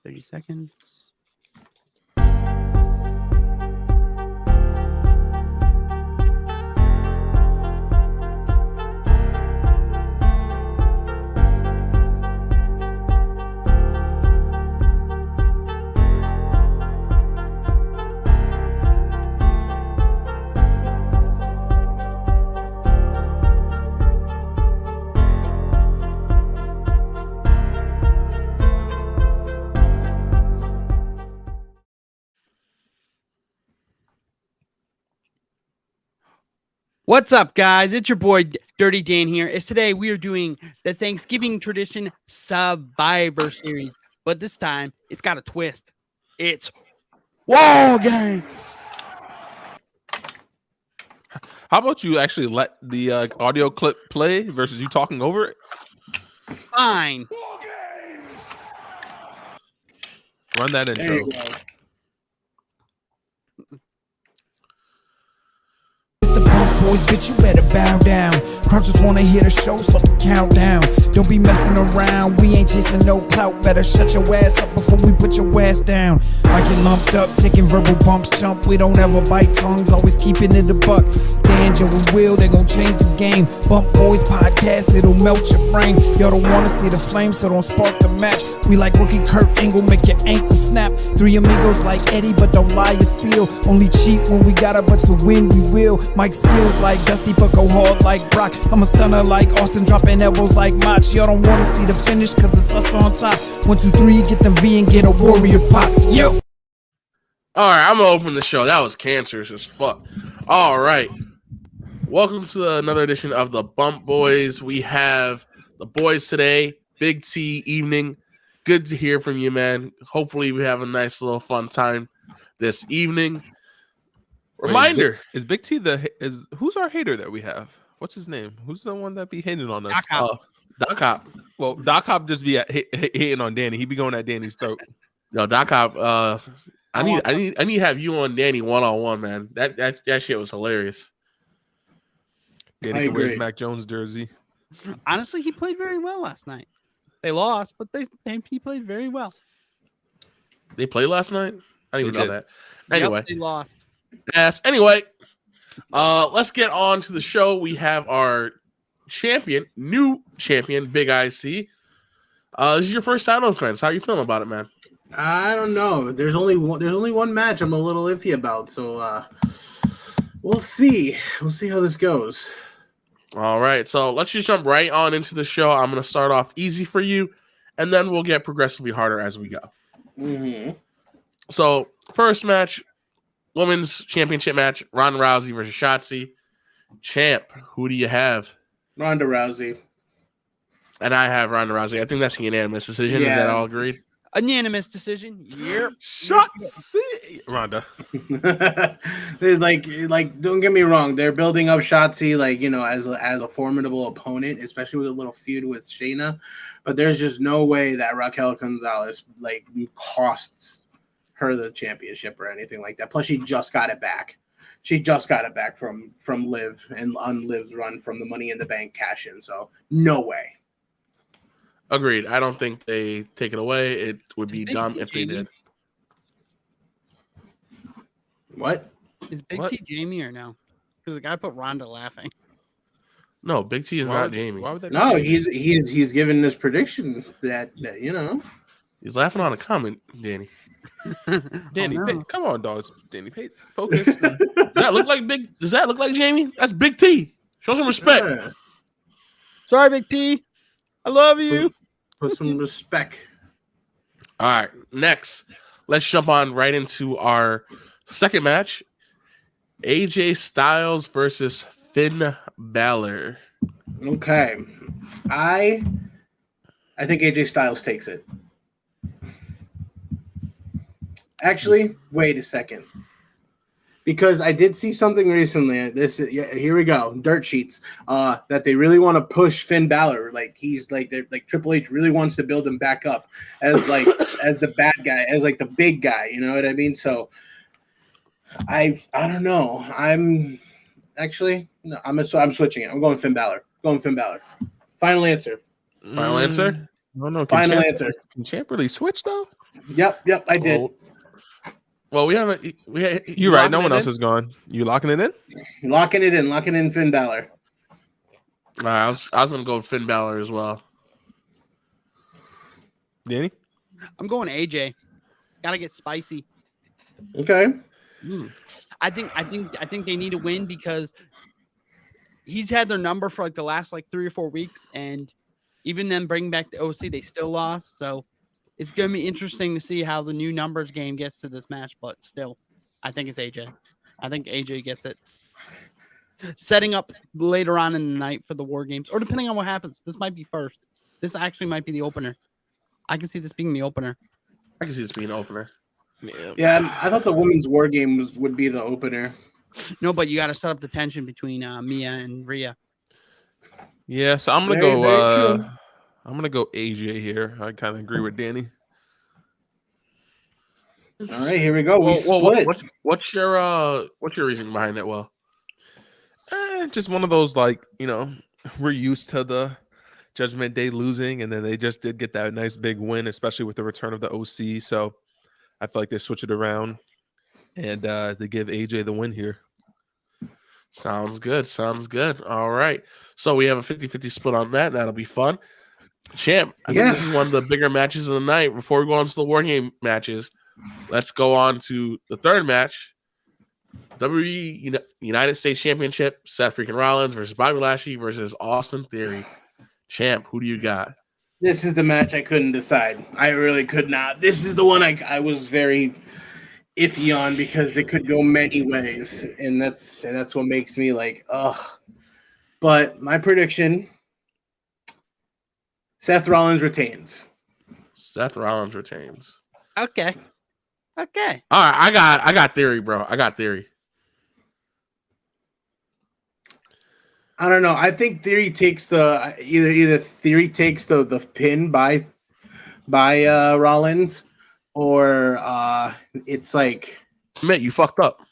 30 seconds. What's up, guys? It's your boy Dirty Dan here. As today we are doing the Thanksgiving tradition Survivor Series, but this time it's got a twist. It's War Game. How about you actually let the audio clip play versus you talking over it? Fine. Run that intro. Boys, bitch, you better bow down. Crowd just wanna hear the show, start the countdown. Don't be messing around, we ain't chasing no clout. Better shut your ass up before we put your ass down. I get lumped up, taking verbal bumps, chump. We don't ever bite tongues, always keeping it a buck. Danger and Will, they gon' change the game. Bump Boys podcast, it'll melt your brain. Y'all don't wanna see the flame, so don't spark the match. We like rookie Kurt Angle, make your ankle snap. Three amigos like Eddie, but don't lie or steal. Only cheat when we gotta, but to win we will. Mike skills like Dusty, but go hard like Brock. I'm a stunner like Austin, dropping elbows like Mach. Y'all don't wanna see the finish, cause it's us on top. 1, 2, 3, get the V and get a warrior pop. Yo! Alright, I'm gonna open the show. That was cancerous as fuck. Alright. Welcome to another edition of the Bump Boys. We have the boys today. Big T evening. Good to hear from you, man. Hopefully we have a nice little fun time this evening. Reminder: is Big T who's our hater that we have? What's his name? Who's the one that be hating on us? Doc Hop. Well, Doc Hop just be hating on Danny. He be going at Danny's throat. No, Doc Hop. I need to have you on Danny 1-on-1, man. That shit was hilarious. Danny can wear his Mac Jones jersey. Honestly, he played very well last night. They lost, but he played very well. They played last night? I didn't even know that. Anyway, they lost. Yes. Anyway, let's get on to the show. We have our new champion, Big IC. This is your first title defense. How are you feeling about it, man? I don't know. There's only one match I'm a little iffy about, so we'll see. We'll see how this goes. All right, so let's just jump right on into the show. I'm going to start off easy for you, and then we'll get progressively harder as we go. Mm-hmm. So, first match, women's championship match, Ronda Rousey versus Shotzi. Champ, who do you have? Ronda Rousey. And I have Ronda Rousey. I think that's a unanimous decision. Yeah. Is that all agreed? Unanimous decision. Yep. Shotzi. Ronda. like, don't get me wrong. They're building up Shotzi, as a formidable opponent, especially with a little feud with Shayna. But there's just no way that Raquel Gonzalez costs her the championship or anything like that. Plus, she just got it back. She just got it back from Liv and on Liv's run from the Money in the Bank cash in. So no way. Agreed. I don't think they take it away. It would be dumb if they did. What? Is Big T Jamie or no? Because the guy put Ronda laughing. No, Big T is not Jamie. Why would that No, he's given this prediction that He's laughing on a comment, Danny. Danny, no. come on, dogs. Danny, focus. Does that look like Jamie? That's Big T. Show some respect. Yeah. Sorry, Big T. I love you. Put some respect. All right, next, let's jump on right into our second match. AJ Styles versus Finn Balor. Okay. I think AJ Styles takes it. Actually, wait a second. Because I did see something recently. Here we go. Dirt sheets. That they really want to push Finn Balor. Triple H really wants to build him back up as as the bad guy, as the big guy. You know what I mean? So I don't know. I'm switching it. I'm going Finn Balor. Final answer. Final answer? No. Final answer. Can Champ really switch though? Yep, I did. Well, we haven't. You're right. No one else is gone. You locking it in? Locking it in Finn Balor. All right, I was gonna go with Finn Balor as well. Danny? I'm going AJ. Gotta get spicy. Okay. I think they need to win because he's had their number for like the last like 3 or 4 weeks, and even them bringing back the OC, they still lost. So it's gonna be interesting to see how the new numbers game gets to this match. But still, I think it's AJ. I think AJ gets it. Setting up later on in the night for the War Games, or depending on what happens, this might be first. This actually might be the opener. I can see this being the opener. I can see this being an opener. Yeah, I thought the women's War Games would be the opener. No, but you got to set up the tension between Mia and Rhea. Yeah, so I'm gonna Very, go. very true. I'm gonna go AJ here. I kind of agree with Danny. All right, here we go. We split. What's your reasoning behind that? Well, Just one of those, like, we're used to the Judgment Day losing, and then they just did get that nice big win, especially with the return of the OC. So I feel like they switch it around and they give AJ the win here. sounds good. All right. So we have a 50-50 split on that. That'll be fun. Champ, I think this is one of the bigger matches of the night. Before we go on to the War Game matches, let's go on to the third match. WWE United States Championship, Seth freaking Rollins versus Bobby Lashley versus Austin Theory. Champ, who do you got? This is the match I couldn't decide. I really could not. This is the one I was very iffy on because it could go many ways, and that's what makes me like, ugh. But my prediction: Seth Rollins retains. Okay. All right, I got Theory, bro. I got Theory. I don't know. I think Theory takes the either Theory takes the pin by Rollins, or it's like, Mitt, you fucked up.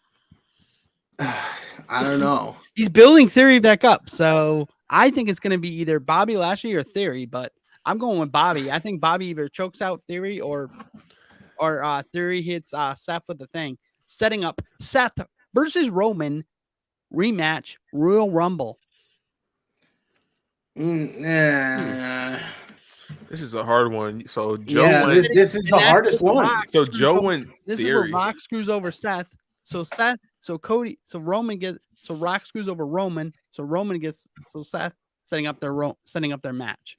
I don't know. He's building Theory back up, so I think it's going to be either Bobby Lashley or Theory. But I'm going with Bobby. I think Bobby either chokes out Theory or Theory hits Seth with the thing, setting up Seth versus Roman rematch Royal Rumble. Nah. This is a hard one. So Joe went. This is the hardest one. So Joe went This Theory. is where Rock screws over Seth. So Cody, so Roman gets, so Rock screws over Roman. So Roman gets, so Seth setting up their match.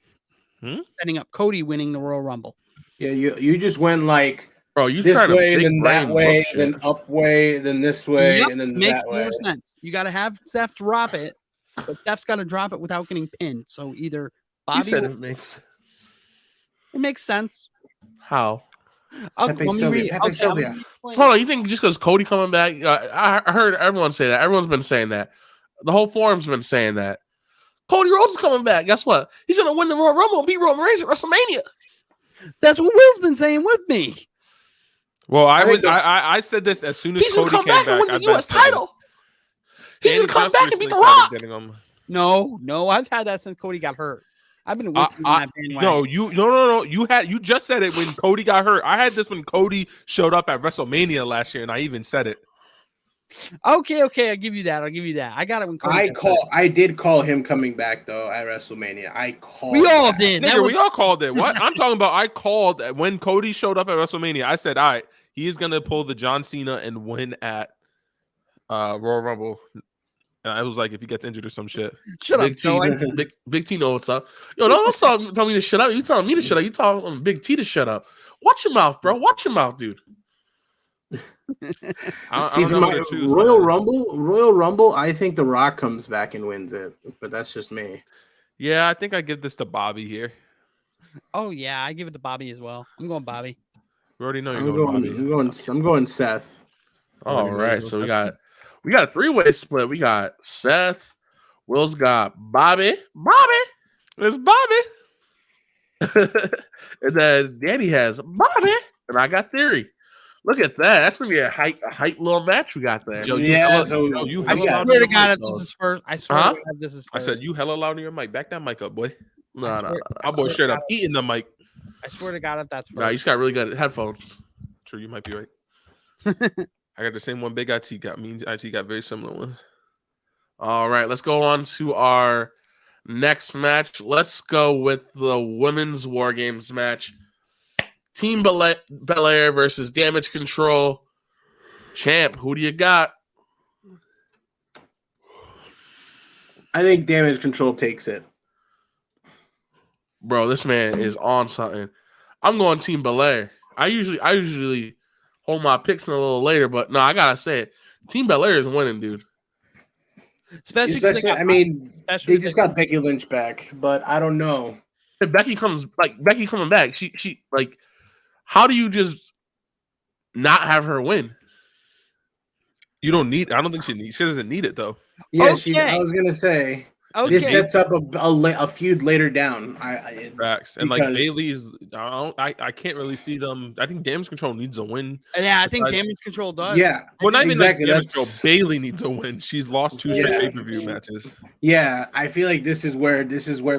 Setting up Cody winning the Royal Rumble. Yeah, you just went like, bro, you this trying way, to then that way, then up way, then this way, and then makes that way. more sense. You got to have Seth drop it, but Steph's got to drop it without getting pinned. So either Bobby, You said it makes sense. how? Pepe Sylvia. Hold on, you think just because Cody coming back? I heard everyone say that. Everyone's been saying that. The whole forum's been saying that. Cody Rhodes is coming back. Guess what? He's gonna win the Royal Rumble and beat Roman Reigns at WrestleMania. That's what Will's been saying with me. Well, I said this as soon as He's Cody gonna come came back and win I the U.S. bet said it. title. He's Danny gonna come just back and beat recently The started Rock. getting him. No, I've had that since Cody got hurt. I've been with that bandwagon. No. You just said it when Cody got hurt. I had this when Cody showed up at WrestleMania last year, and I even said it. Okay, I'll give you that. I got it when Cody I did call him coming back though at WrestleMania. We all did. We all called it. What I'm talking about, I called when Cody showed up at WrestleMania. I said, all right, he is gonna pull the John Cena and win at Royal Rumble. And I was like, if he gets injured or some shit. Shut Big up, Joe. Big T know what's up. Yo, don't tell me to shut up. You telling me to shut up. You telling Big T to shut up. Watch your mouth, bro. Watch your mouth, dude. See, for my Royal Rumble, I think The Rock comes back and wins it, but that's just me. Yeah, I think I give this to Bobby here. Oh yeah, I give it to Bobby as well. I'm going Bobby. We already know you're going Bobby. I'm going Seth. All right, so we got a three-way split. We got Seth. Will's got Bobby. It's Bobby. And then Danny has Bobby, and I got Theory. Look at that. That's gonna be a hype little match we got there. Joe, I swear to God, this is first. I swear to God, this is first. I said you hella loud in your mic. Back that mic up, boy. No. My boy straight up eating the mic. I swear to God, if that's first. Nah, you just got really good headphones. True, you might be right. I got the same one Big IT got. Me and IT got very similar ones. All right, let's go on to our next match. Let's go with the women's War Games match. Team Belair versus Damage Control. Champ, who do you got? I think Damage Control takes it. Bro, this man is on something. I'm going Team Belair. I usually hold my picks in a little later, but no, I gotta say it. Team Belair is winning, dude. Especially I mean, they just got Becky Lynch back, but I don't know. If Becky coming back, she like, how do you just not have her win? You don't need. I don't think she doesn't need it though. Yeah, Okay. I was gonna say. Okay. This sets up a feud later down. Facts. And like Bailey's, I can't really see them. I think Damage Control needs a win. Yeah, I think Damage Control does. Yeah, well, not even exactly. Like Damage Control. Bailey needs a win. She's lost 2 straight pay-per-view matches. Yeah, I feel like this is where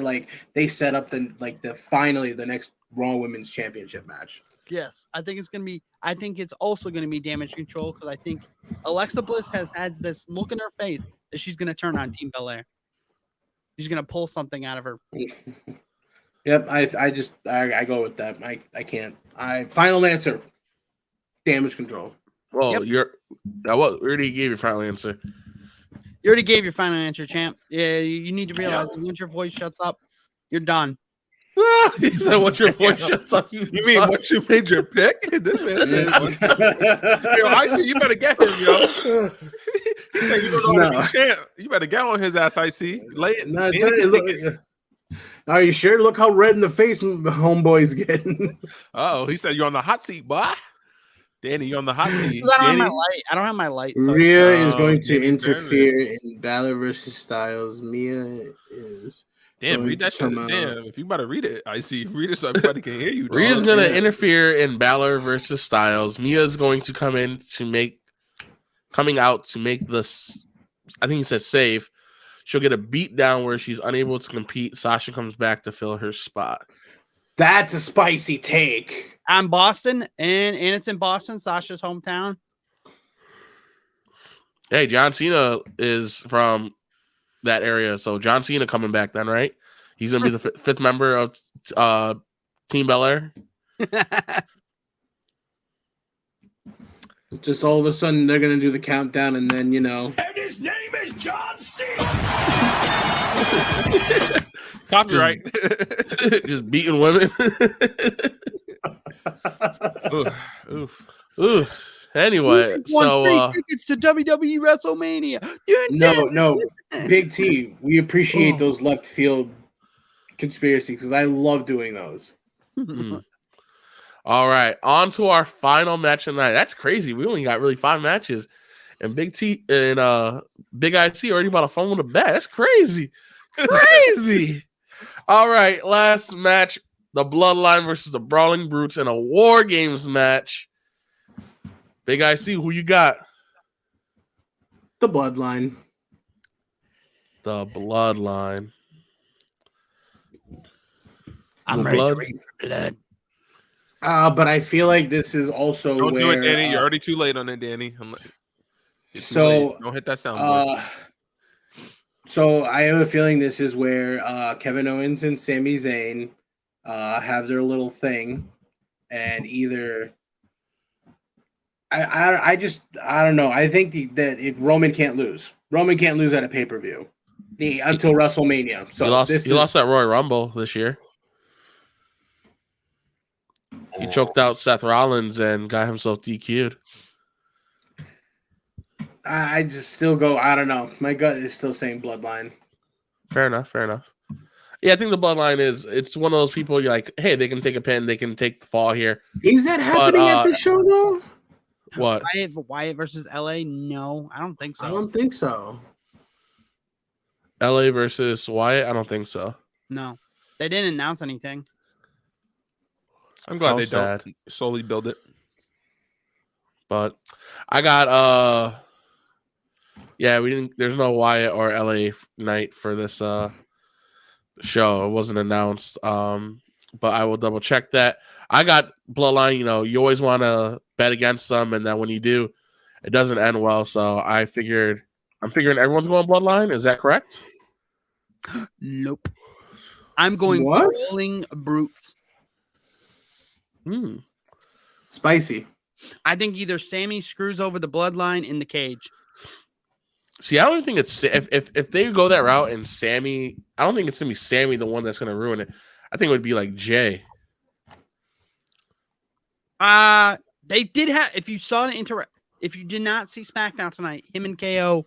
like they set up the finally the next Raw Women's Championship match. Yes, I think it's also gonna be Damage Control because I think Alexa Bliss has this look in her face that she's gonna turn on Team Belair. She's gonna pull something out of her. Yep, I go with that. I can't. Final answer. Damage Control. Well, we already gave your final answer. You already gave your final answer, champ. Yeah, you need to realize that once your voice shuts up, you're done. He said, "Once your voice shuts up, you mean once you made your pick?" This man said, "Yo, I see you better get him, yo." He said, "You don't know how to be champ. You better get on his ass." I see. Are you sure? Look how red in the face homeboy's getting. Oh, he said, "You're on the hot seat, boy." Danny, you're on the hot seat. I don't have my light. So Rhea is going to interfere in Balor versus Styles. Mia is. Damn, read that shit. Damn, if you about to read it, I see. Read it so everybody can hear you. Rhea's going to interfere in Balor versus Styles. Mia's going to coming out to make this, I think he said save. She'll get a beat down where she's unable to compete. Sasha comes back to fill her spot. That's a spicy take. I'm Boston, and it's in Boston, Sasha's hometown. Hey, John Cena is from that area, so John Cena coming back then, right? He's gonna be the fifth member of Team Belair. Just all of a sudden they're gonna do the countdown, and then And his name is John Cena. Copyright. Just beating women. Oof. Anyway, so tickets to WWE WrestleMania. No, Big T. We appreciate those left field conspiracies because I love doing those. All right, on to our final match tonight. That's crazy. We only got really 5 matches, and Big T and Big IC already bought a phone with a bet. That's crazy, crazy. All right, last match: the Bloodline versus the Brawling Brutes in a War Games match. Big IC, who you got? The Bloodline. The Bloodline. I'm ready to read for blood. But I feel like this is also Don't where, do it, Danny. You're already too late on it, Danny. Don't hit that soundboard. So I have a feeling this is where Kevin Owens and Sami Zayn have their little thing, and either I don't know. I think that Roman can't lose. Roman can't lose at a pay-per-view until WrestleMania. So he lost at Royal Rumble this year. He choked out Seth Rollins and got himself DQ'd. I just still go. I don't know. My gut is still saying Bloodline. Fair enough. Yeah, I think the Bloodline it's one of those people you're like, hey, they can take a pin, they can take the fall here. Is that happening at the show though? What? Wyatt versus LA? No, I don't think so. I don't think so. LA versus Wyatt? I don't think so. No, they didn't announce anything. I'm glad they sad. don't slowly build it. But I got we didn't. There's no Wyatt or LA night for this show. It wasn't announced. but I will double check that. I got Bloodline. You know, you always want to bet against them, and then when you do, it doesn't end well. So I'm figuring everyone's going Bloodline. Is that correct? Nope. I'm going What? Brawling Brutes. Spicy. I think either Sammy screws over the Bloodline in the cage. See, I don't think it's if they go that route and Sammy, I don't think it's gonna be Sammy the one that's gonna ruin it. I think it would be like Jay. They did have. If if you did not see SmackDown tonight, him and KO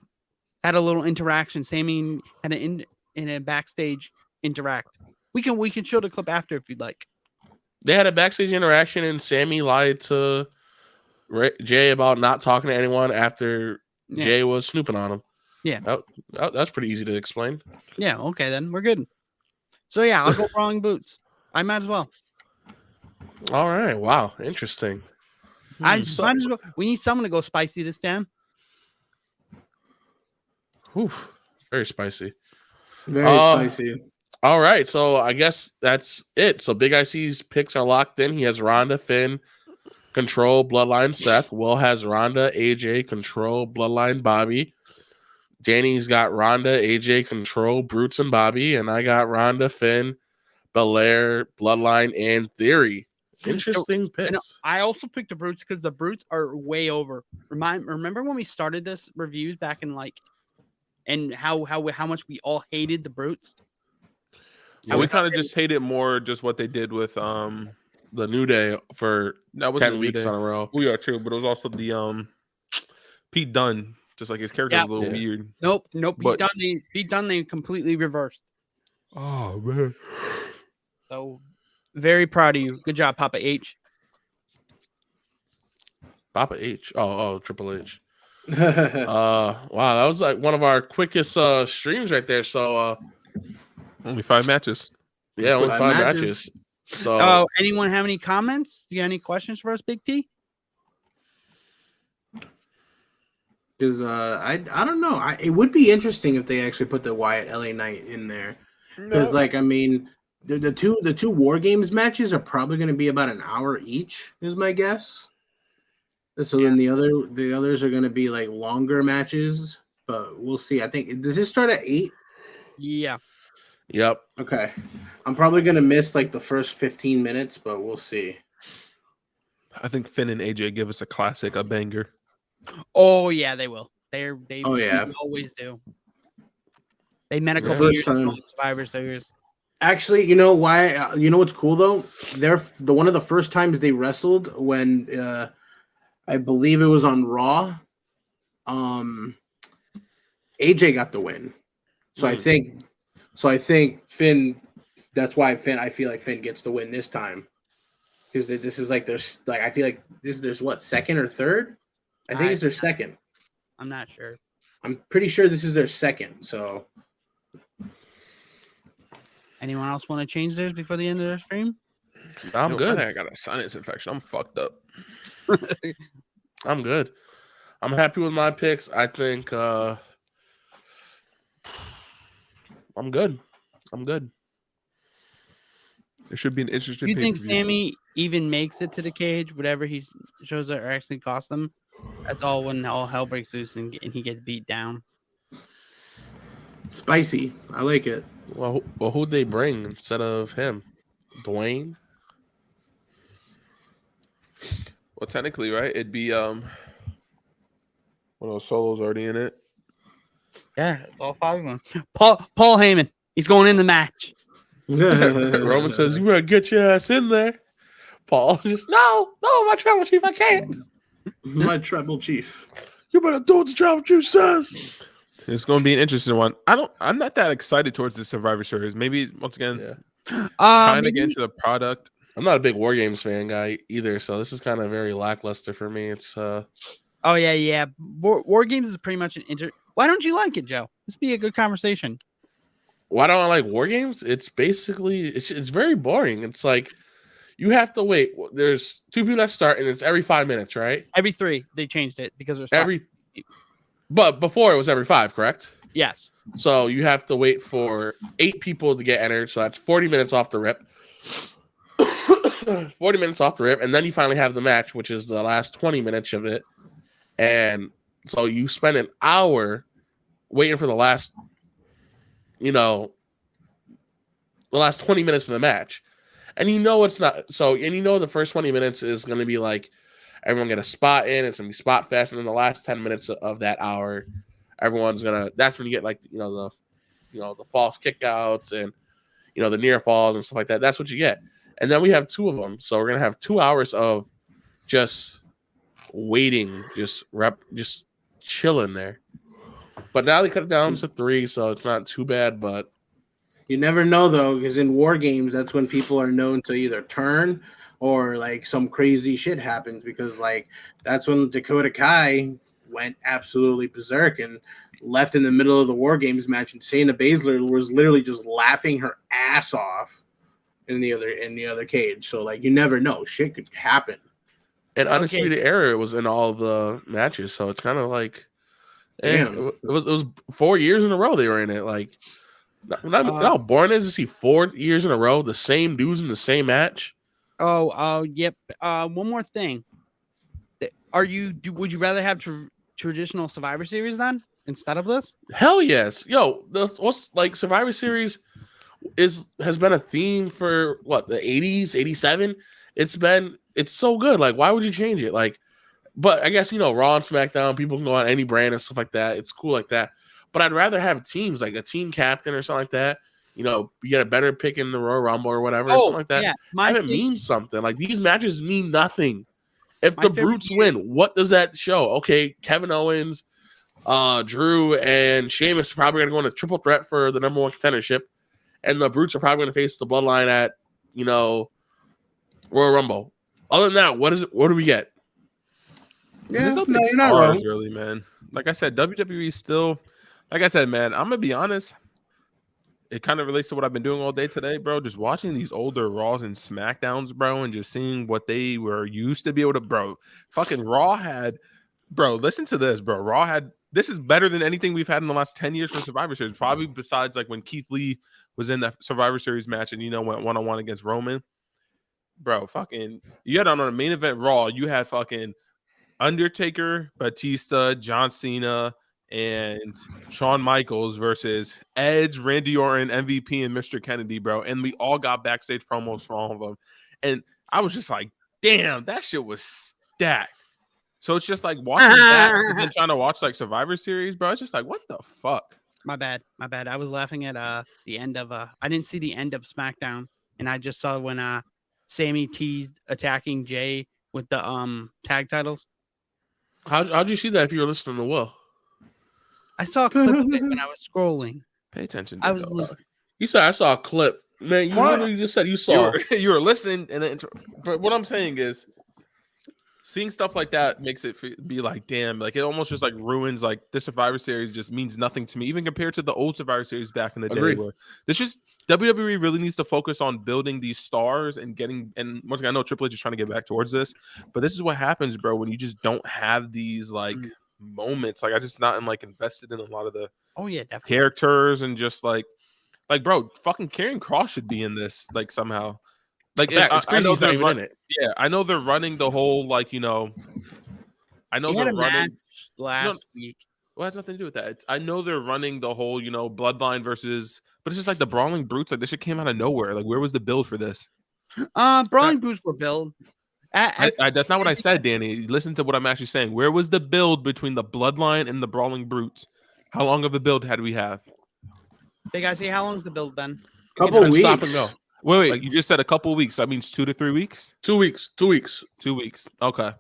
had a little interaction. Sammy had in a backstage interact. We can show the clip after if you'd like. They had a backstage interaction, and Sammy lied to Jay about not talking to anyone after Jay was snooping on him. Yeah, that's pretty easy to explain. Yeah, okay, then we're good. So yeah, I'll go Brawling Boots. I might as well. All right. Wow. Interesting. Might as well. We need someone to go spicy this time. Whew, very spicy. Very spicy. All right. So I guess that's it. So Big IC's picks are locked in. He has Ronda, Finn, Control, Bloodline, Seth. Will has Ronda, AJ, Control, Bloodline, Bobby. Danny's got Ronda, AJ, Control, Brutes, and Bobby. And I got Ronda, Finn, Belair, Bloodline, and Theory. Interesting picks. I also picked the Brutes because the Brutes are way over. Remember when we started this reviews back in and how much we all hated the Brutes? Yeah, we kind of just hated more just what they did with the New Day for 10 weeks on a row. We are too, but it was also the Pete Dunne. Just like his character was a little weird. Nope. Pete Dunne, they completely reversed. Oh man. So very proud of you. Good job, Papa H. Papa H. Oh, Triple H. Wow, that was like one of our quickest streams right there. So only 5 matches. Yeah, only 5 matches. So anyone have any comments? Do you got any questions for us, Big T? Because I don't know. It would be interesting if they actually put the Wyatt LA Knight in there. Because I mean, the two War Games matches are probably going to be about an hour each, is my guess. So then the others are going to be like longer matches, but we'll see. I think does this start at 8? Yeah. Yep. Okay. I'm probably going to miss like the first 15 minutes, but we'll see. I think Finn and AJ give us a banger. Oh yeah, they will. They always do. They met a couple years ago in Survivor Series. Actually, you know why? You know what's cool though? They're one of the first times they wrestled when I believe it was on Raw. AJ got the win, so I think Finn. That's why I feel like Finn gets the win this time because this is like there's like I feel like there's what, second or third? I think it's their second. I'm not sure. I'm pretty sure this is their second. So, anyone else want to change theirs before the end of their stream? I'm good. I got a sinus infection. I'm fucked up. I'm good. I'm happy with my picks. I think I'm good. It should be an interesting. Do you think Sammy even makes it to the cage? Whatever he shows that actually cost them. That's all when all hell breaks loose and he gets beat down. Spicy. I like it. Well, who'd they bring instead of him? Dwayne? Well, technically, right? It'd be one of those solos already in it. Yeah, all 5 of them. Paul Heyman. He's going in the match. Roman says, "You better get your ass in there." Paul just, no, my tribal chief, I can't. My tribal chief. You better do what the tribal chief says. It's going to be an interesting one. I'm not that excited towards the Survivor Series. Maybe once again, trying to get into the product. I'm not a big War Games fan guy either, so this is kind of very lackluster for me. It's oh yeah. War Games is pretty much Why don't you like it, Joe? This be a good conversation. Why don't I like War Games? It's basically it's very boring. It's like you have to wait. There's 2 people that start, and it's every 5 minutes, right? Every 3. They changed it because there's But before it was every 5, correct? Yes. So you have to wait for 8 people to get entered. So that's 40 minutes off the rip. 40 minutes off the rip, and then you finally have the match, which is the last 20 minutes of it. And so you spend an hour waiting for the last 20 minutes of the match. And it's not so, and the first 20 minutes is going to be like everyone get a spot in, it's going to be spot fest, and then the last 10 minutes of that hour, that's when you get like the false kickouts and the near falls and stuff like that. That's what you get. And then we have 2 of them. So we're going to have 2 hours of just waiting, just chilling there. But now they cut it down to 3, so it's not too bad, but you never know though, because in war games, that's when people are known to either turn or like some crazy shit happens, because like that's when Dakota Kai went absolutely berserk and left in the middle of the war games match, and Shayna Baszler was literally just laughing her ass off in the other cage. So like you never know, shit could happen. And Undisputed Era was in all the matches, so it's kind of like, it was 4 years in a row they were in it. Like, how boring is to see 4 years in a row the same dudes in the same match? Yep. One more thing. Would you rather have traditional Survivor Series then instead of this? Hell yes. Yo, Survivor Series has been a theme for what, the 80s, 87? It's so good. Like, why would you change it? Like, but I guess Raw and SmackDown, people can go on any brand and stuff like that. It's cool like that. But I'd rather have teams, like a team captain or something like that. You get a better pick in the Royal Rumble or whatever, or something like that. Yeah, it means something. Like, these matches mean nothing. If the Brutes win, what does that show? Okay, Kevin Owens, Drew, and Sheamus are probably going to go in a triple threat for the number 1 contendership, and the Brutes are probably going to face the Bloodline at Royal Rumble. Other than that, what do we get? Yeah, there's no big stars, really, man. Like I said, WWE still, like I said, man, I'm gonna be honest. It kind of relates to what I've been doing all day today, bro. Just watching these older Raws and SmackDowns, bro, and just seeing what they were used to be able to, bro. Fucking Raw had, bro. Listen to this, bro. Raw had. This is better than anything we've had in the last 10 years for Survivor Series. Probably besides like when Keith Lee was in that Survivor Series match and went 1-on-1 against Roman. Bro, fucking, you had on a main event Raw, you had fucking Undertaker, Batista, John Cena, and Shawn Michaels versus Edge, Randy Orton, MVP, and Mr. Kennedy, bro. And we all got backstage promos for all of them. And I was just like, damn, that shit was stacked. So it's just like watching that and then trying to watch like Survivor Series, bro. It's just like, what the fuck? My bad. I was laughing at the end of I didn't see the end of SmackDown, and I just saw when Sammy teased attacking Jay with the tag titles. How'd you see that if you were listening to Will? I saw a clip of it when I was scrolling. Pay attention. I was listening. You said I saw a clip. Man, you literally just said you saw. You were listening, but what I'm saying is, seeing stuff like that makes it be like, damn, like it almost just like ruins like the Survivor Series just means nothing to me, even compared to the old Survivor Series back in the day. Where this just WWE really needs to focus on building these stars and getting. And once again, I know Triple H is trying to get back towards this, but this is what happens, bro, when you just don't have these like moments. Like I just not like invested in a lot of the characters and just like bro, fucking Karrion Kross should be in this like somehow. Like it's crazy. I know they're running it. Yeah, I know they're running the whole like I know they're running last week. Well, it has nothing to do with that. I know they're running the whole Bloodline versus, but it's just like the Brawling Brutes. Like this shit came out of nowhere. Like where was the build for this? Brawling Brutes were built. That's not what I said, Danny. Listen to what I'm actually saying. Where was the build between the Bloodline and the Brawling Brutes? How long of a build had we have? Big guy, see how long's the build been? Couple weeks. Stop and go. Wait. Like you just said a couple weeks. That means 2 to 3 weeks. 2 weeks. 2 weeks. 2 weeks. Okay.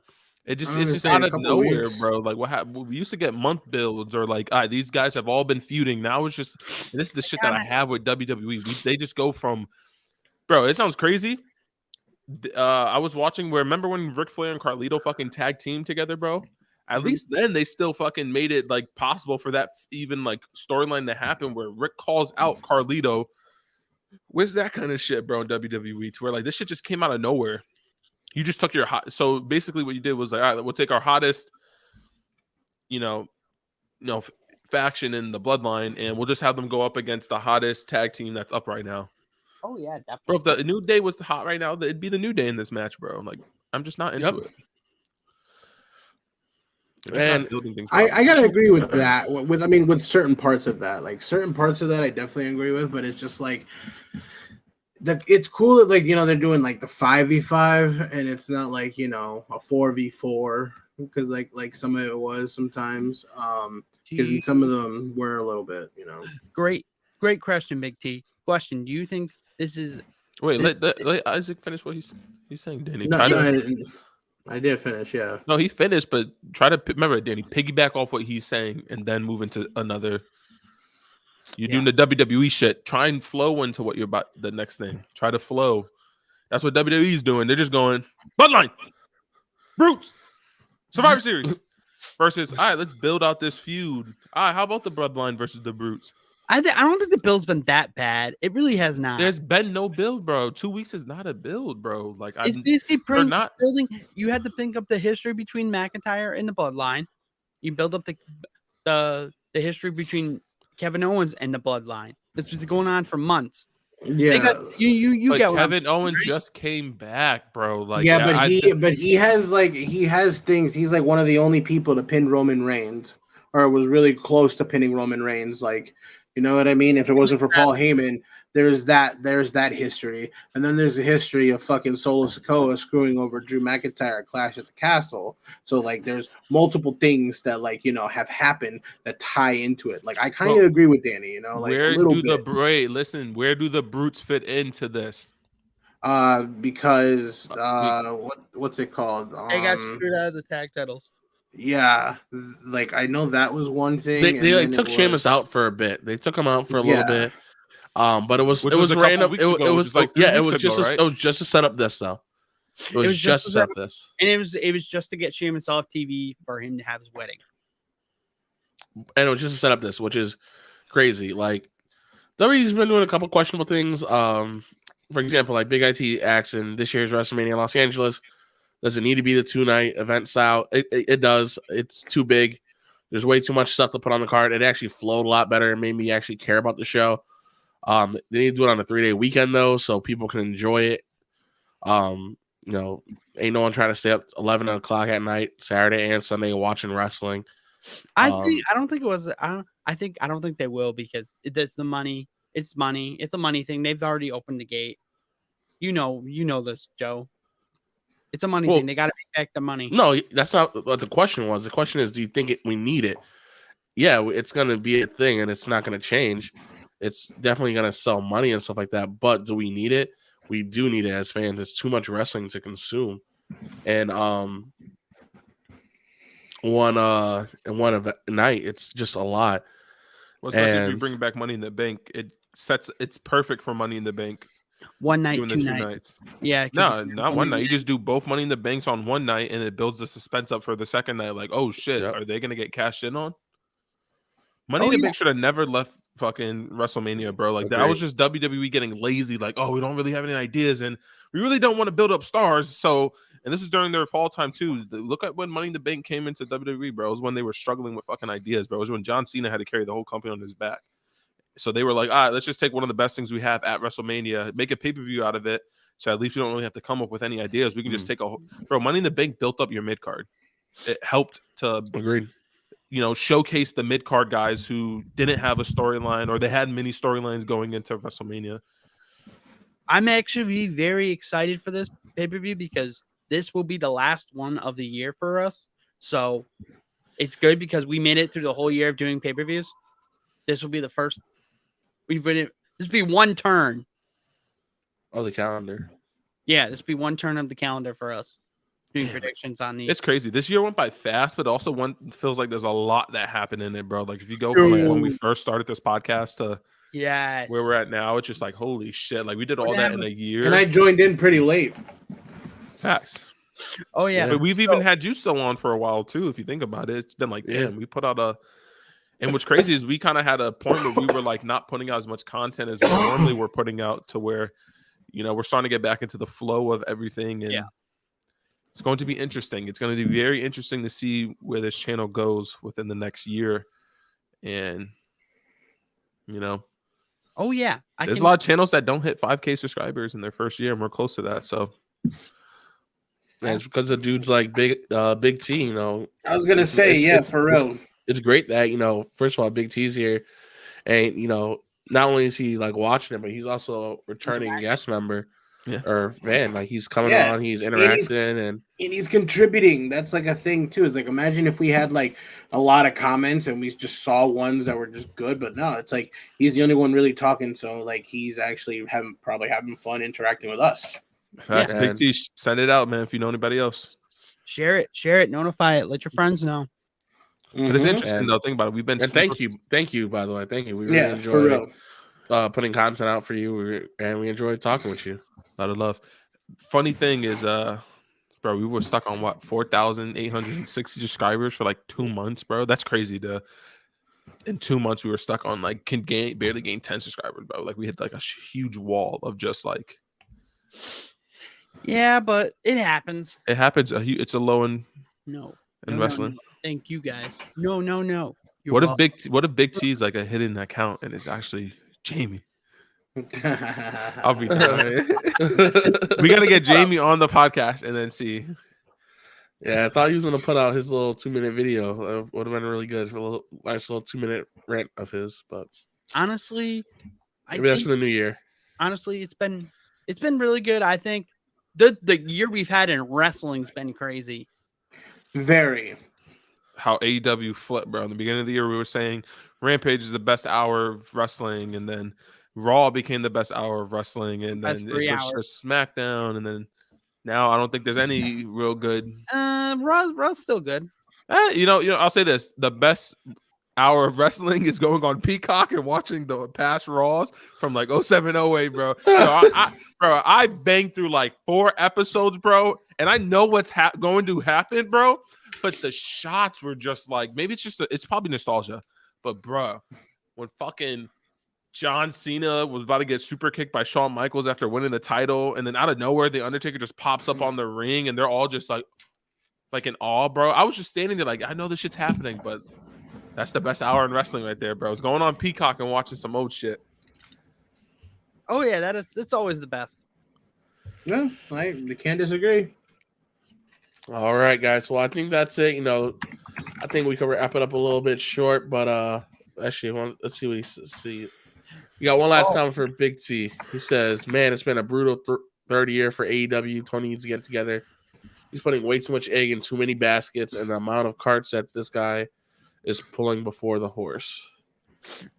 It's just out of nowhere, bro. Like what happened? We used to get month builds or like, these guys have all been feuding. Now it's just this is the shit that I have with WWE. They just go from, bro. It sounds crazy. I was watching. Remember when Ric Flair and Carlito fucking tag team together, bro? At least then they still fucking made it like possible for that even like storyline to happen where Rick calls out Carlito. Where's that kind of shit, bro, in WWE? To where like this shit just came out of nowhere. You just took your hot. So basically, what you did was like, all right, we'll take our hottest, faction in the Bloodline, and we'll just have them go up against the hottest tag team that's up right now. Oh yeah, definitely. Bro, if the New Day was hot right now, it'd be the New Day in this match, bro. Like, I'm just not into it. They're just not building things I gotta agree with that. With certain parts of that, like certain parts of that, I definitely agree with. But it's just like it's cool that they're doing like the 5v5, and it's not like a 4v4 because like some of it was sometimes because some of them were a little bit Great question, Big T. Question: do you think this is? Wait, let Isaac finish what he's saying, Danny. I did finish, yeah. No, he finished, but try to remember, Danny, piggyback off what he's saying and then move into another. You're doing the WWE shit. Try and flow into what you're about. The next thing. Try to flow. That's what WWE's doing. They're just going Bloodline, Brutes, Survivor Series versus. All right, let's build out this feud. All right, how about the Bloodline versus the Brutes? I don't think the build's been that bad. It really has not. There's been no build, bro. 2 weeks is not a build, bro. Like it's basically building. You had to think up the history between McIntyre and the Bloodline. You build up the history between Kevin Owens and the Bloodline. This was going on for months. Yeah, you get Kevin Owens just came back, bro. Like but he has things. He's like one of the only people to pin Roman Reigns, or was really close to pinning Roman Reigns. Like, you know what I mean? If it wasn't for Paul Heyman, there's that history, and then there's the history of fucking Solo Sikoa screwing over Drew McIntyre at Clash at the Castle. So like, there's multiple things that have happened that tie into it. Like, I kind of agree with Danny. Where do the Brutes fit into this? Because what's it called? They got screwed out of the tag titles. Yeah, like I know that was one thing. They took Sheamus out for a bit. They took him out for a little bit. But it was random. It was just to set up this though. It was just to set up this, and it was just to get Sheamus off TV for him to have his wedding. And it was just to set up this, which is crazy. Like WWE's been doing a couple questionable things. For example, like Big IT asking this year's WrestleMania Los Angeles. Does it need to be the 2-night events out? It does. It's too big. There's way too much stuff to put on the card. It actually flowed a lot better and made me actually care about the show. They need to do it on a 3-day weekend though, so people can enjoy it. Ain't no one trying to stay up 11 o'clock at night, Saturday and Sunday, watching wrestling. I don't think they will, because it's the money. It's money. It's a money thing. They've already opened the gate. You know this, Joe. It's a money thing. They got to make back the money. No, that's not what the question was. The question is, do you think we need it? Yeah, it's going to be a thing, and it's not going to change. It's definitely going to sell money and stuff like that. But do we need it? We do need it as fans. It's too much wrestling to consume. And one night, it's just a lot. Well, especially if you bring back Money in the Bank, it's perfect for Money in the Bank. One night, doing two the 2 nights. Yeah. No, not one night. You just do both Money in the Banks on one night, and it builds the suspense up for the second night. Like, oh shit, are they gonna get cashed in on? Money in the Bank should have never left fucking WrestleMania, bro. Like, that was just WWE getting lazy. Like, oh, we don't really have any ideas, and we really don't want to build up stars. So, and this is during their fall time too. Look at when Money in the Bank came into WWE, bro. It was when they were struggling with fucking ideas, bro. It was when John Cena had to carry the whole company on his back. So they were like, all right, let's just take one of the best things we have at WrestleMania, make a pay-per-view out of it. So at least we don't really have to come up with any ideas. We can just take bro, Money in the Bank built up your mid-card. It helped to, showcase the mid-card guys who didn't have a storyline, or they had many storylines going into WrestleMania. I'm actually very excited for this pay-per-view because this will be the last one of the year for us. So it's good because we made it through the whole year of doing pay-per-views. This will be the first. This will be one turn. Oh, the calendar. Yeah, this will be one turn of the calendar for us. Doing predictions on these. It's crazy. This year went by fast, but also feels like there's a lot that happened in it, bro. Like, if you go from when we first started this podcast to where we're at now, it's just like, holy shit. Like, we did all that in a year. And I joined in pretty late. Facts. Oh, yeah. But we've even had you still on for a while, too, if you think about it. It's been like, damn, we put out and what's crazy is we kind of had a point where we were like not putting out as much content as we normally were putting out, to where, we're starting to get back into the flow of everything. And it's going to be interesting. It's going to be very interesting to see where this channel goes within the next year. And, Oh, Oh yeah, There's a lot of channels that don't hit 5K subscribers in their first year, and we're close to that. So And it's because of dudes like Big T. You know, I was gonna say, yeah, for real. It's great that first of all, Big T's here, and not only is he like watching it, but he's also a returning guest member. Yeah. Or fan, like he's coming on, he's interacting, and he's contributing. That's like a thing too. It's like, imagine if we had like a lot of comments and we just saw ones that were just good, but no, it's like he's the only one really talking. So like he's actually probably having fun interacting with us. Facts. Big T, send it out, man. If you know anybody else, share it, notify it, let your friends know. But it's interesting though. Think about it. We've been thank you. By the way, thank you. We really enjoy putting content out for you, and we enjoy talking with you. A lot of love. Funny thing is, bro, we were stuck on what 4,860 subscribers for like 2 months, bro. That's crazy. In 2 months, we were stuck on like barely gain 10 subscribers, bro. Like we hit like a huge wall of just like. Yeah, but it happens. It happens. It's a low in wrestling. No. Thank you guys. No. What if Big T's like a hidden account and it's actually Jamie? I'll be dying. We gotta get Jamie on the podcast and then see. Yeah, I thought he was gonna put out his little 2-minute video. It would have been really good for a nice little 2-minute rant of his. But honestly, maybe that's for the new year. Honestly, it's been really good. I think the year we've had in wrestling's been crazy. Very. How AEW flipped, bro. In the beginning of the year, we were saying Rampage is the best hour of wrestling, and then Raw became the best hour of wrestling, and then it switched to SmackDown, and then now I don't think there's any real good. Raw's still good. I'll say this: the best hour of wrestling is going on Peacock and watching the past Raws from like 07, 08, bro. I banged through like 4 episodes, bro, and I know what's going to happen, bro. But the shots were just like, maybe it's probably nostalgia, but bro, when fucking John Cena was about to get super kicked by Shawn Michaels after winning the title, and then out of nowhere, the Undertaker just pops up on the ring, and they're all just like in awe, bro. I was just standing there like, I know this shit's happening, but that's the best hour in wrestling right there, bro. It's going on Peacock and watching some old shit. Oh yeah, it's always the best. Yeah, I can't disagree. All right, guys. Well, I think that's it. I think we can wrap it up a little bit short, but actually, let's see what he says. We got one last comment for Big T. He says, "Man, it's been a brutal third year for AEW. Tony needs to get together. He's putting way too much egg in too many baskets, and the amount of carts that this guy is pulling before the horse."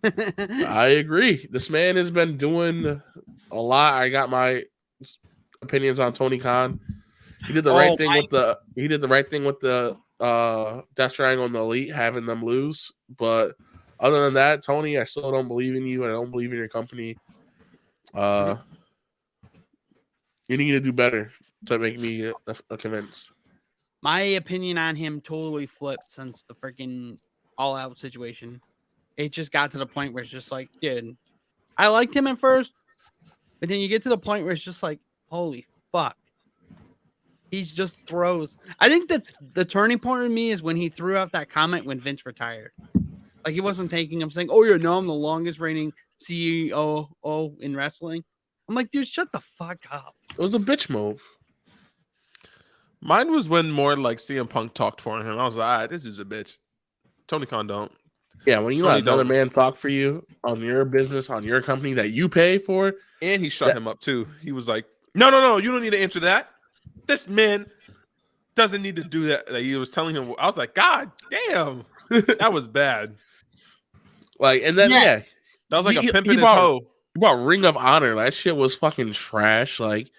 I agree. This man has been doing a lot. I got my opinions on Tony Khan. He did the right thing with the Death Triangle and the Elite, having them lose. But other than that, Tony, I still don't believe in you. I don't believe in your company. You need to do better to make me convinced. My opinion on him totally flipped since the freaking All Out situation. It just got to the point where it's just like, dude, I liked him at first, but then you get to the point where it's just like, holy fuck. He just throws. I think that the turning point with me is when he threw out that comment when Vince retired. Like, he wasn't taking him saying, oh, no, I'm the longest reigning CEO in wrestling. I'm like, dude, shut the fuck up. It was a bitch move. Mine was when more like CM Punk talked for him. I was like, all right, this is a bitch. Tony Khan don't. Yeah, when you let another man talk for you on your business, on your company that you pay for. And he shut him up too. He was like, no, you don't need to answer that. This man doesn't need to do that. Like, he was telling him. I was like, God damn, that was bad. Like, and then that was like a pimp in his hoe. He brought Ring of Honor. That shit was fucking trash. Like,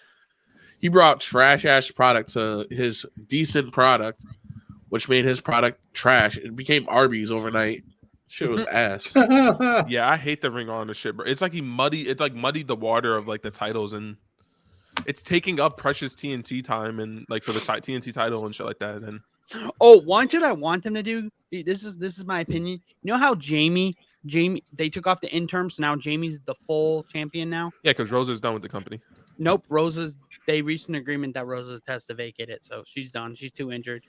he brought trash ass product to his decent product, which made his product trash. It became Arby's overnight. Shit was ass. Yeah, I hate the Ring of Honor shit, bro. It's like muddied the water of like the titles, and it's taking up precious TNT time and like for the TNT title and shit like that. And what I want him to do? This is my opinion. You know how Jamie, they took off the interim, so now Jamie's the full champion now. Yeah, because Rosa's done with the company. Nope, they reached an agreement that Rosa has to vacate it, so she's done. She's too injured.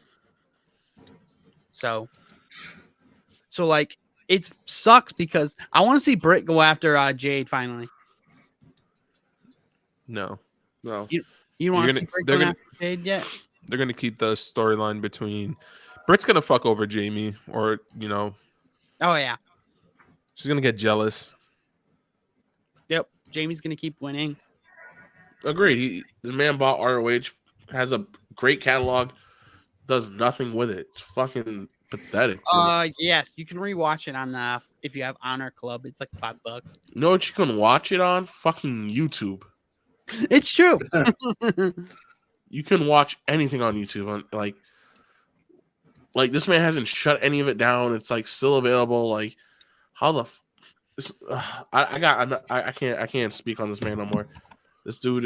So like it sucks because I want to see Britt go after Jade finally. No, You don't want to see Britt going after Jade yet? they're gonna keep the storyline between Britt's gonna fuck over Jamie, or Oh yeah. she's gonna get jealous. Yep. Jamie's gonna keep winning. Agreed. The man bought ROH, has a great catalog, does nothing with it. It's fucking pathetic. Dude. Yes, you can rewatch it on the if you have Honor Club. It's like $5. You know what you can watch it on? Fucking YouTube. It's true. You can watch anything on YouTube. Like this man hasn't shut any of it down. It's like still available. Like how the I can't speak on this man no more. This dude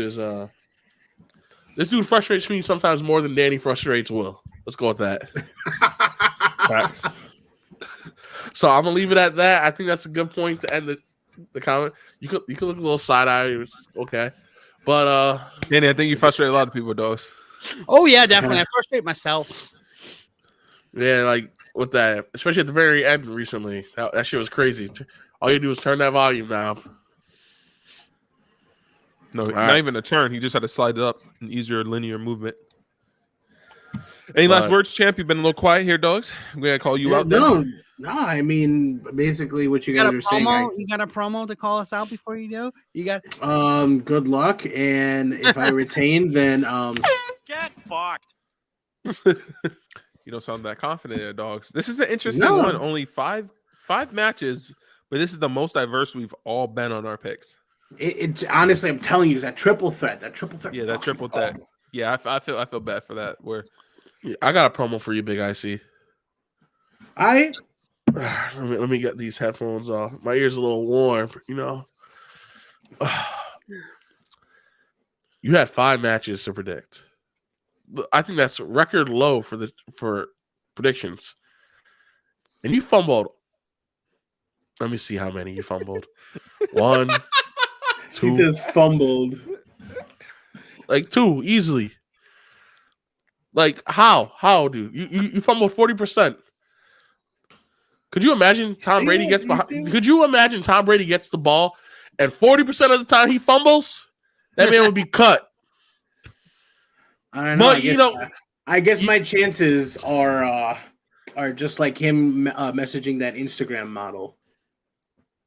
frustrates me sometimes more than Danny frustrates Will. Let's go with that. Facts. So I'm gonna leave it at that. I think that's a good point to end the comment. You could look a little side eye, okay. But Danny, I think you frustrate a lot of people, dogs. Oh yeah, definitely. I frustrate myself. Yeah, like with that, especially at the very end recently. That shit was crazy. All you do is turn that volume down. No, not even a turn. He just had to slide it up, an easier linear movement. Any last words, champ? You've been a little quiet here, dogs. I'm gonna call you out. No. I mean, basically, what you guys are saying. You got a promo to call us out before you do? You got. Good luck, and if I retain, then get fucked. You don't sound that confident, there, dogs. This is an interesting one. Only five matches, but this is the most diverse we've all been on our picks. It honestly, I'm telling you, is that triple threat. Yeah, that triple threat. Yeah, I feel bad for that. I got a promo for you, Big IC. Let me get these headphones off. My ears a little warm, You had 5 matches to predict. I think that's record low for predictions. And you fumbled. Let me see how many you fumbled. 1, 2. He says fumbled. Like 2 easily. Like how? How, dude? You fumbled 40%. Could you imagine Tom Brady gets behind? Could you imagine Tom Brady gets the ball and 40% of the time he fumbles? That man would be cut. I don't know. But I guess my chances are just like him messaging that Instagram model.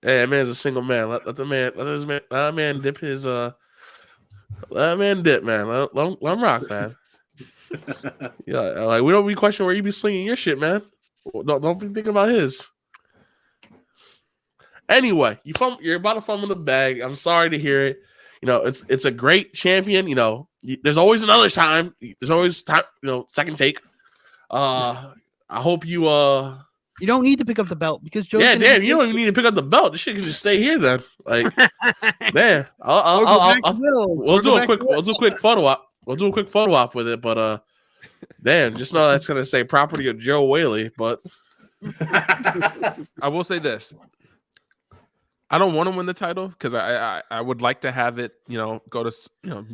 Hey, that man's a single man. Let that man dip his let that man dip, man. Let him rock, man. Yeah, like we don't be questioning where you be slinging your shit, man. Don't be thinking about his. Anyway, you're about to fumble the bag. I'm sorry to hear it. It's a great champion. There's always another time. There's always time. Second take. I hope you. You don't need to pick up the belt because Joe's you don't even need to pick up the belt. This shit can just stay here then. Like, man, we'll do a quick photo op. We'll do a quick photo op with it, but damn, just know that's gonna say property of Joe Whaley. But I will say this: I don't want to win the title because I would like to have it, go to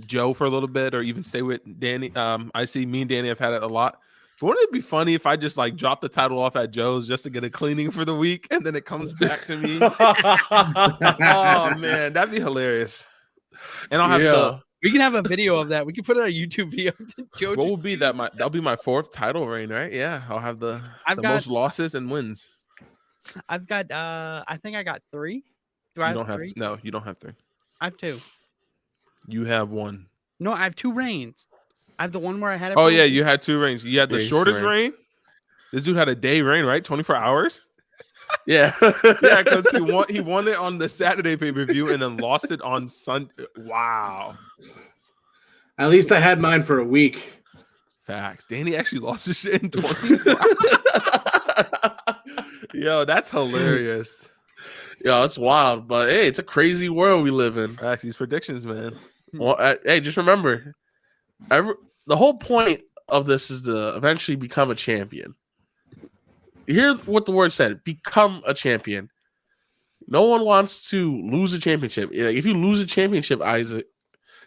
Joe for a little bit, or even stay with Danny. I see me and Danny have had it a lot. But wouldn't it be funny if I just drop the title off at Joe's just to get a cleaning for the week, and then it comes back to me? Oh man, that'd be hilarious. And I'll have we can have a video of that. We can put it on a YouTube video. Joe, what will be that? That'll be my 4th title reign, right? Yeah, I'll have the most losses and wins. I've got. I think I got 3. Do I have 3? No, you don't have 3. I have 2. You have 1. No, I have 2 reigns. I have the one where I had it. Oh yeah, you had 2 reigns. You had the shortest reign. This dude had a day reign, right? 24 hours. Yeah, yeah, because he won it on the Saturday pay-per-view and then lost it on Sunday. Wow. At least I had mine for a week. Facts. Danny actually lost his shit in 24 hours. Yo, that's hilarious. Yo, it's wild, but hey, it's a crazy world we live in. Facts. These predictions, man. Well, hey, just remember, the whole point of this is to eventually become a champion. Hear what the word said: become a champion. No one wants to lose a championship. If you lose a championship, Isaac,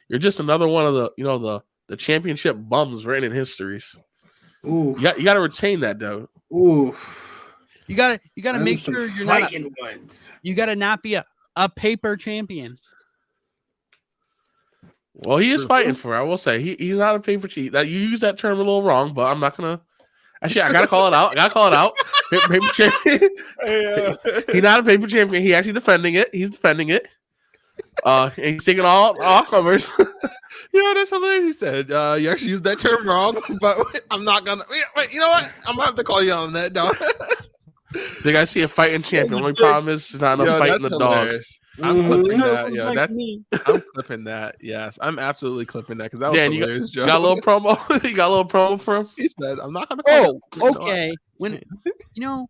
you're just another one of the championship bums written in histories. Ooh, you got to retain that, though. Ooh, You gotta make Some sure you're not. fighting ones. You gotta not be a paper champion. Well, he is fighting for it. I will say he's not a paper cheat. That you use that term a little wrong, but I'm not gonna. Actually, I gotta call it out. Paper champion. He's not a paper champion. He's actually defending it. He's defending it. And he's taking all comers. Yeah, that's hilarious. He said, you actually used that term wrong, but I'm not gonna. Wait, you know what? I'm gonna have to call you on that, dog. Did I see a fighting champion? Only problem is there's not enough fighting the dog. I'm clipping that. Yeah, I'm clipping that. Yes, I'm absolutely clipping that because that was Dan, hilarious, Joe. Got a little promo. You got a little promo for him. He said, "I'm not gonna." Call okay. When you know,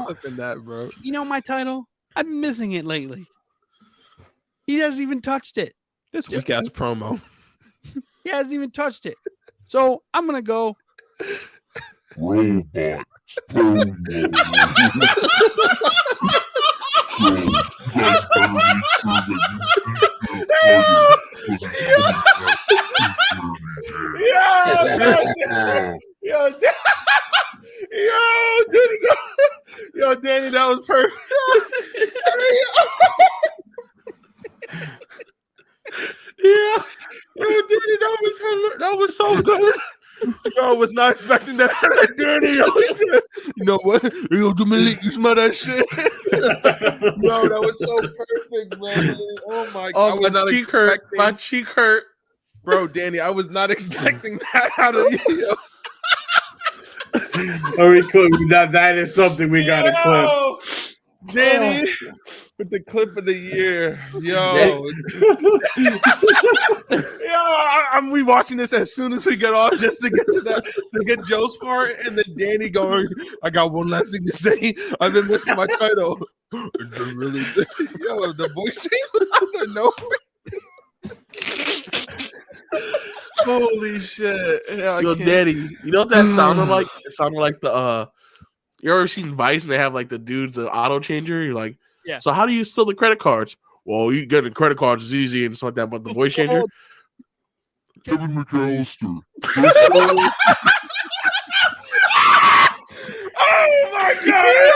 clipping that, bro. You know my title. I've been missing it lately. He hasn't even touched it. This weak ass promo. He hasn't even touched it. So I'm gonna go. Robot. Yo, Danny, that was perfect. Yeah, yo, Danny, that was so good. Yo, I was not expecting that. Danny, you know what? Yo, Dominique, you smell that shit? Yo, that was so perfect, man. Oh my god, My cheek hurt, bro. Danny, I was not expecting that out of you. That is something we gotta clip. Danny, with the clip of the year, yo. I'm rewatching this as soon as we get off just to get to get Joe's part, and then Danny going, I got one last thing to say. I've been missing my title. Really, yo, the voice change was out of nowhere. Holy shit. Yeah, yo, Danny. You know what that sounded like? It sounded like the you ever seen Vice and they have like the dudes, the auto changer? You're like, yeah. So how do you steal the credit cards? Well, you get the credit cards is easy and stuff like that, but the voice changer. Kevin McAllister. Oh my god!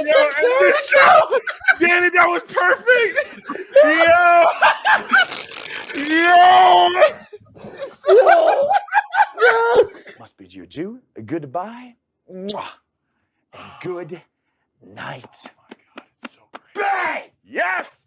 Yo, end this show! Danny, that was perfect! Yo! Must bid you adieu, goodbye, mwah, and good night. Oh my God, it's so great. Bang! Yes!